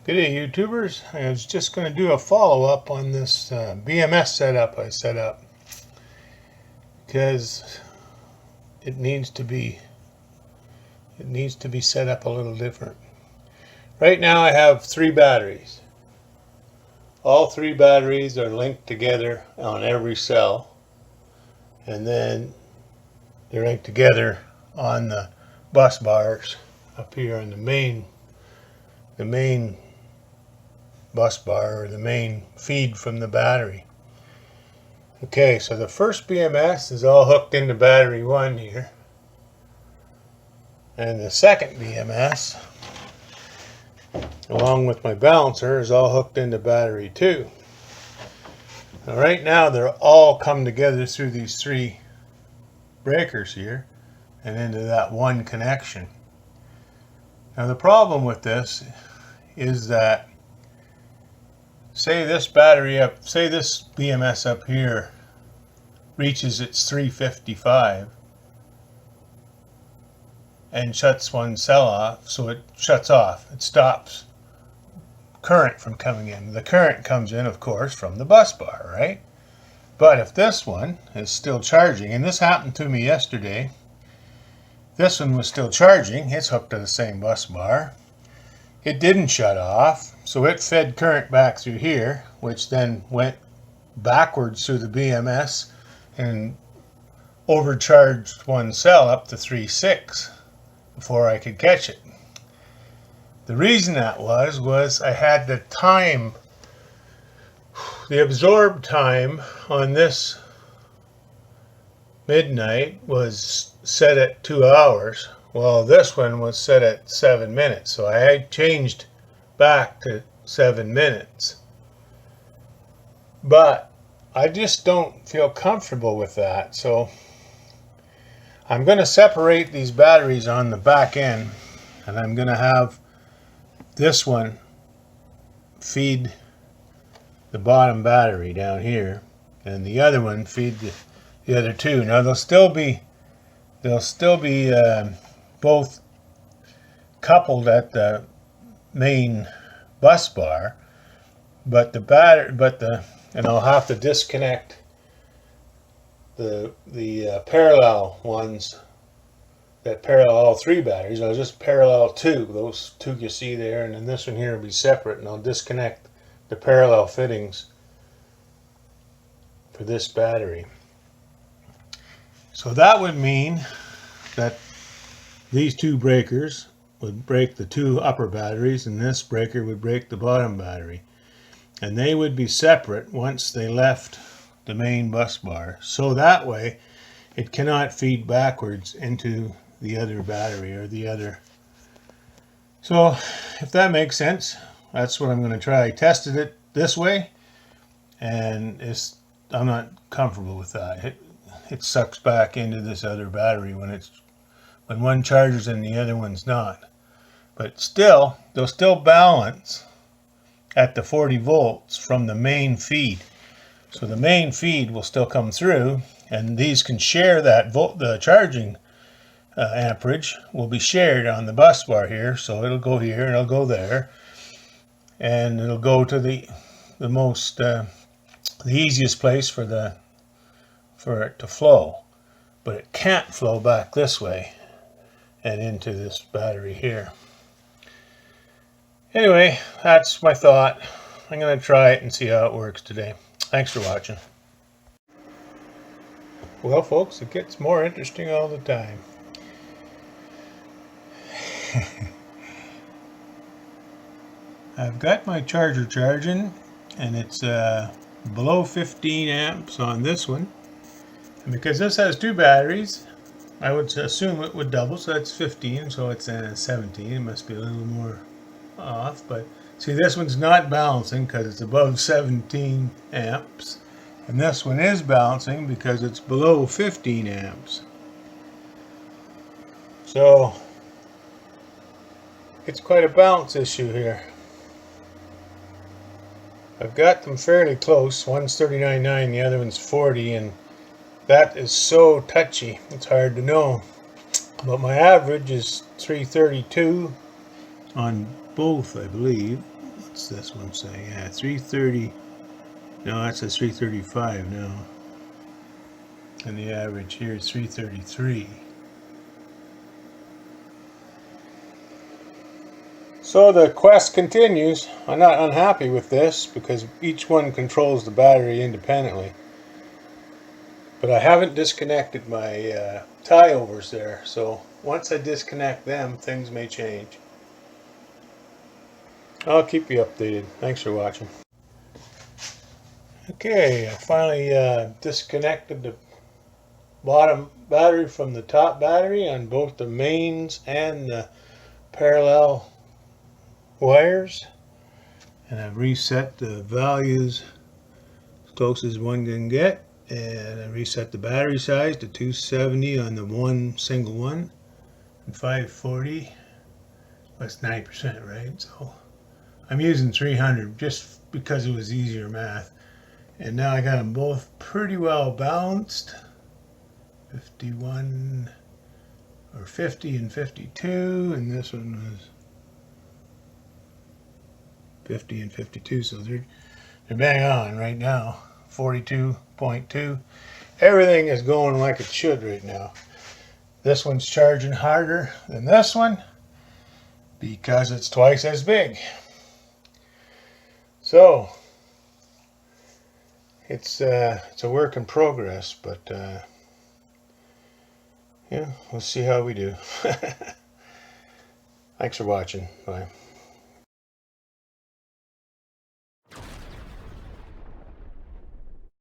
Good day, YouTubers. I was just going to do a follow-up on this BMS setup I set up because it needs to be set up a little different. Right now I have 3 batteries. All 3 batteries are linked together on every cell, and then they're linked together on the bus bars up here on the main bus bar, or the main feed from the battery. Okay, so the first BMS is all hooked into battery 1 here, and the second BMS, along with my balancer, is all hooked into battery 2. Now right now they're all come together through these 3 breakers here and into that one connection. Now the problem with this is that say this BMS up here reaches its 355 and shuts one cell off, so it shuts off, it stops current from coming in. The current comes in, of course, from the bus bar, right? But if this one is still charging, and this happened to me yesterday, this one was still charging, it's hooked to the same bus bar. It didn't shut off, so it fed current back through here, which then went backwards through the BMS and overcharged one cell up to 3.6 before I could catch it. The reason that was I had the time, the absorbed time on this midnight was set at 2 hours. Well, this one was set at 7 minutes, so I had changed back to 7 minutes. But I just don't feel comfortable with that, so I'm going to separate these batteries on the back end, and I'm going to have this one feed the bottom battery down here, and the other one feed the other 2. Now they'll still be both coupled at the main bus bar, but and I'll have to disconnect the parallel ones that parallel all 3 batteries. I'll just parallel 2, those 2 you see there, and then this one here will be separate, and I'll disconnect the parallel fittings for this battery. So that would mean that these 2 breakers would break the 2 upper batteries, and this breaker would break the bottom battery, and they would be separate once they left the main bus bar, so that way it cannot feed backwards into the other battery or the other. So if that makes sense, that's what I'm going to try. I tested it this way, and I'm not comfortable with that. It sucks back into this other battery when one charges and the other one's not. But still, they'll still balance at the 40 volts from the main feed. So the main feed will still come through, and these can share that the charging amperage will be shared on the bus bar here. So it'll go here and it'll go there, and it'll go to the easiest place for it to flow. But it can't flow back this way and into this battery here. Anyway, that's my thought. I'm going to try it and see how it works today. Thanks for watching. Well, folks, it gets more interesting all the time. I've got my charger charging, and it's below 15 amps on this one. And because this has 2 batteries, I would assume it would double, so that's 15, so it's 17. It must be a little more off, but see, this one's not balancing because it's above 17 amps, and this one is balancing because it's below 15 amps. So it's quite a balance issue here. I've got them fairly close. One's 39.9, the other one's 40, and that is so touchy, it's hard to know. But my average is 332 on both, I believe. What's this one say? Yeah, 330. No, that's a 335 now. And the average here is 333. So the quest continues. I'm not unhappy with this because each one controls the battery independently. But I haven't disconnected my tie overs there. So once I disconnect them, things may change. I'll keep you updated. Thanks for watching. Okay, I finally disconnected the bottom battery from the top battery on both the mains and the parallel wires, and I've reset the values as close as one can get, and I reset the battery size to 270 on the one single one and 540. That's 90%, right? So I'm using 300 just because it was easier math. And now I got them both pretty well balanced. 51 or 50 and 52, and this one was 50 and 52, so they're bang on right now. 42.2. Everything is going like it should right now. This one's charging harder than this one because it's twice as big. So it's a work in progress, but yeah, we'll see how we do. Thanks for watching. Bye.